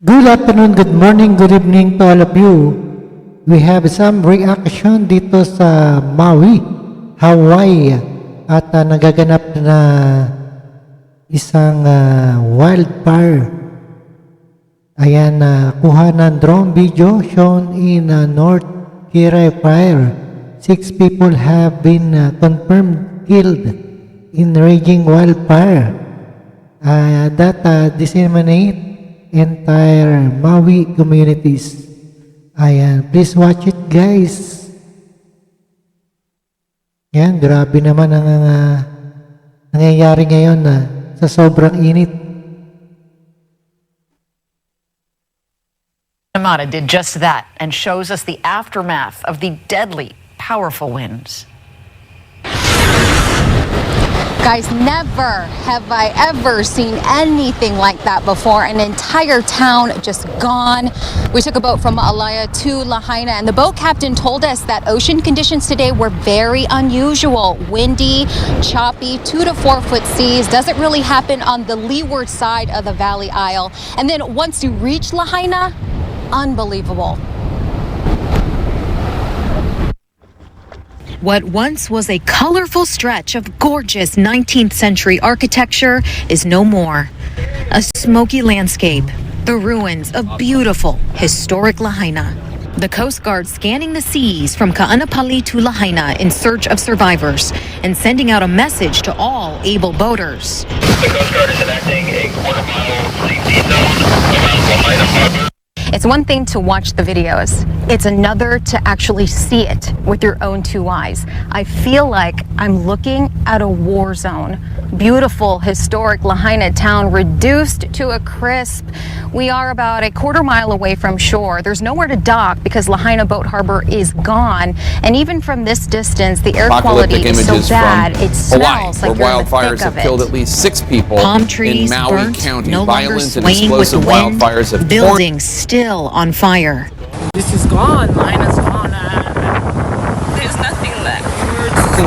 Good afternoon, good morning, good evening to all of you. We have some reaction dito sa Maui, Hawaii at nagaganap na isang wildfire. Ayan, kuha ng drone video shown in North Kirai Fire. 6 people have been confirmed killed in raging wildfire that disseminate entire Maui communities. Ayan, please watch it guys. Yan, grabe naman ang nangyayari ngayon sa sobrang init. Amada did just that and shows us the aftermath of the deadly, powerful winds. Guys, never have I ever seen anything like that before. An entire town just gone. We took a boat from Alaya to Lahaina, and the boat captain told us that ocean conditions today were very unusual. Windy, choppy, 2 to 4 foot seas. Doesn't really happen on the leeward side of the Valley Isle. And then once you reach Lahaina, unbelievable. What once was a colorful stretch of gorgeous 19th century architecture is no more. A smoky landscape, the ruins of beautiful, historic Lahaina. The Coast Guard scanning the seas from Ka'anapali to Lahaina in search of survivors and sending out a message to all able boaters. The Coast Guard is enacting a quarter-mile safety zone around Lahaina Harbor. It's one thing to watch the videos. It's another to actually see it with your own 2 eyes. I feel like I'm looking at a war zone. Beautiful, historic Lahaina town reduced to a crisp. We are about a quarter-mile away from shore. There's nowhere to dock because Lahaina Boat Harbor is gone. And even from this distance, the air quality is so bad, it smells like you're in the wildfires thick of have killed at least 6 people Palm trees in Maui burnt, County. no longer Violent and swaying with the explosive wind, wildfires have torn. buildings still on fire. This is gone. Lahaina's gone. There's nothing left.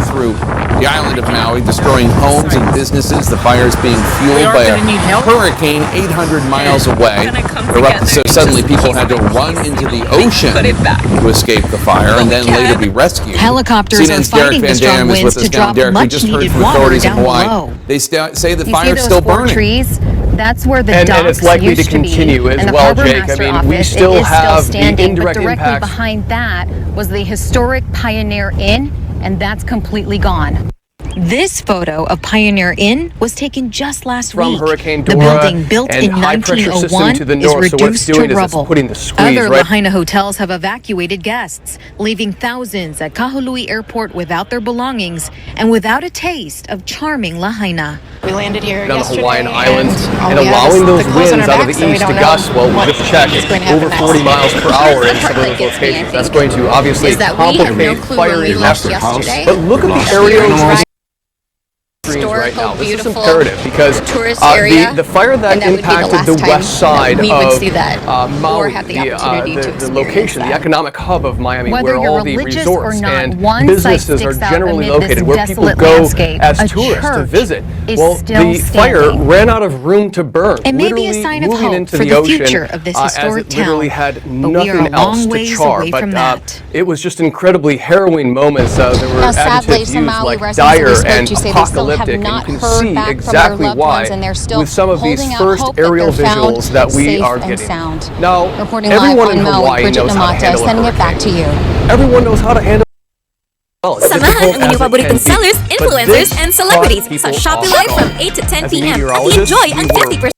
Through the island of Maui, destroying homes and businesses. The fires being fueled by a hurricane 800 miles away. Erupted so suddenly people had to run into the ocean to escape the fire and then later be rescued. Helicopters are CNN's fighting Derek the Van strong Dam is winds with us to now. drop Derek, we just heard much-needed from water authorities in down Hawaii. below. They say the You see fire's those still 4 burning. trees? That's where the And docks it's likely used to continue be. as And the well, Harbor Jake. Master I mean, we office, still it is have the standing, indirect but directly impacts. behind that was the historic Pioneer Inn, and that's completely gone. This photo of Pioneer Inn was taken just last From week. Hurricane The Dora building built and in high-pressure system 1901 to the is north. So what it's reduced doing to is it's rubble. putting the squeeze Other right. Lahaina hotels have evacuated guests, leaving thousands at Kahului Airport without their belongings and without a taste of charming Lahaina. We landed here Down the yesterday, Hawaiian Islands and we have allowing those the clothes on winds our out of the back, so we east to don't gust. know Well, we what just checked. is going to happen Over next. 40 miles per hour in some of That those gets me locations. That's going to obviously is that we have no complicate clue fire when we left efforts. yesterday. But look at the areas screens right Historical, now. This is beautiful imperative because tourist area, the fire that and that would be the impacted last the time west side that we would of see that or Maui, have the opportunity to the experience location, the that. economic hub of Miami, Whether where you're all the religious or resorts not, and one businesses site are sticks out generally amid located, this where people desolate go landscape. as A tourists to church visit. is Well, still the fire standing. ran out of room to burn. It may be a literally sign of moving hope into for the the ocean, future of this as historic it literally town, had but we are nothing a else long to ways char. away But from that. it was just incredibly harrowing moments. There were Now, sadly, adjectives some used Maui like residents dire we spoke and to say they still have apocalyptic, and not you can heard see back from their exactly loved why ones, and they're still with some of these holding out first hope that aerial they're found visuals that we safe are and getting. sound. Now, Reporting live everyone on in Maui, Hawaii Bridget knows how to Namata, handle a sending it back to you. Everyone knows how to handle well. It's Samahan difficult ang as inyong it paboritong can be, sellers, but influencers, this and celebrities caught sa people Shopee off Live from guard. 8 to 10 As a p.m. at meteorologist, enjoy we ang were 50%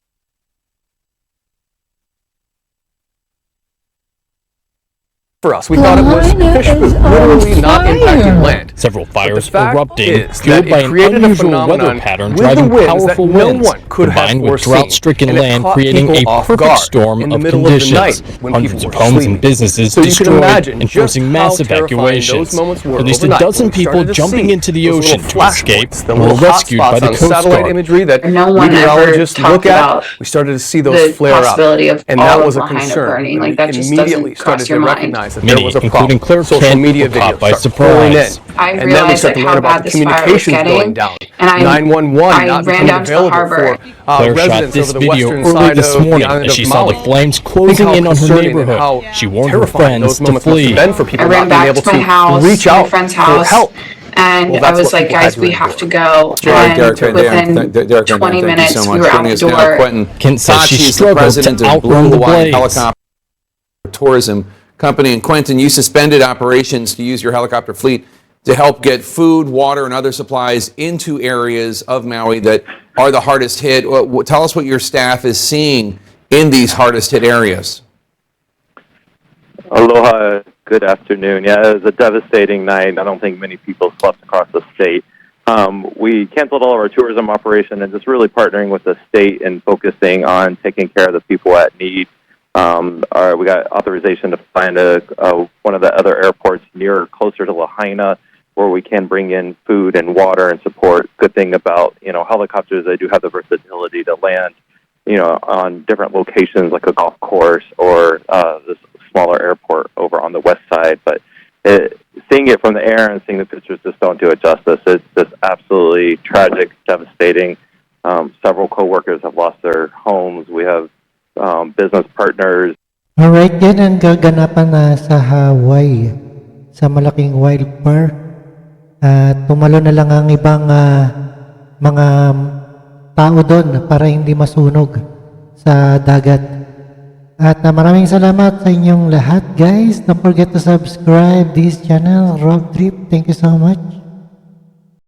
for us. We thought it was fish food, literally not impacting land. Several fires fact erupting, is fueled that by it an created a unusual phenomenon weather pattern with driving the winds powerful that no winds, one could have combined with foreseen. drought-stricken And it land, caught creating a people off perfect guard storm in the of middle of the conditions. night when Hundreds people of were homes asleep. and businesses So you can destroyed imagine and just forcing how mass terrifying evacuations. those moments were At least a overnight dozen when we people started to jumping see into the those ocean little to escape flashpoints, the were little rescued by hotspots the on Coast satellite Guard. imagery that No one ever meteorologists talked look at. about We started to see those the flare up, possibility of and all that of was a Lahaina concern. burning. Like, that just Immediately doesn't cross started your to mind. recognize realize that there Many, was a including problem. Claire Social Kent, media were caught videos by start pouring in. surprise. I And then we realized start to how learn about bad the this fire was communications getting, going down. and I 911 not ran becoming down to the available harbor. for Claire shot residents this over the video western early side this of the morning island as of she saw the Maui. flames Think closing how in on her concerning and neighborhood. how She warned her terrifying friends those to moments must have flee. been for people I ran not being back able to my to house, reach my out friend's for house, help. and Well, I that's was what like, people had guys, to we have endure. to go. All right, And Derek, within Derek, 20 thank you minutes, so we much. were out Joining the us now, door. Quentin Kent says she Tachi is the struggled president to of Blue outrun the Hawaiian blaze. Helicopter Tourism Company. And Quentin, you suspended operations to use your helicopter fleet to help get food, water, and other supplies into areas of Maui that are the hardest hit. Tell us what your staff is seeing in these hardest hit areas. Aloha, good afternoon. Yeah, it was a devastating night. I don't think many people slept across the state. We canceled all of our tourism operation and just really partnering with the state and focusing on taking care of the people at need. We got authorization to find one of the other airports closer to Lahaina, where we can bring in food and water and support. Good thing about, helicopters, they do have the versatility to land, on different locations like a golf course or this smaller airport over on the west side. But seeing it from the air and seeing the pictures just don't do it justice. It's just absolutely tragic, devastating. Several coworkers have lost their homes. We have business partners. Alright, yan ang gaganapan na sa Hawaii, sa malaking wildfire. At tumalo na lang ang ibang mga tao doon para hindi masunog sa dagat. At maraming salamat sa inyong lahat, guys. Don't forget to subscribe this channel, Rob Trip. Thank you so much.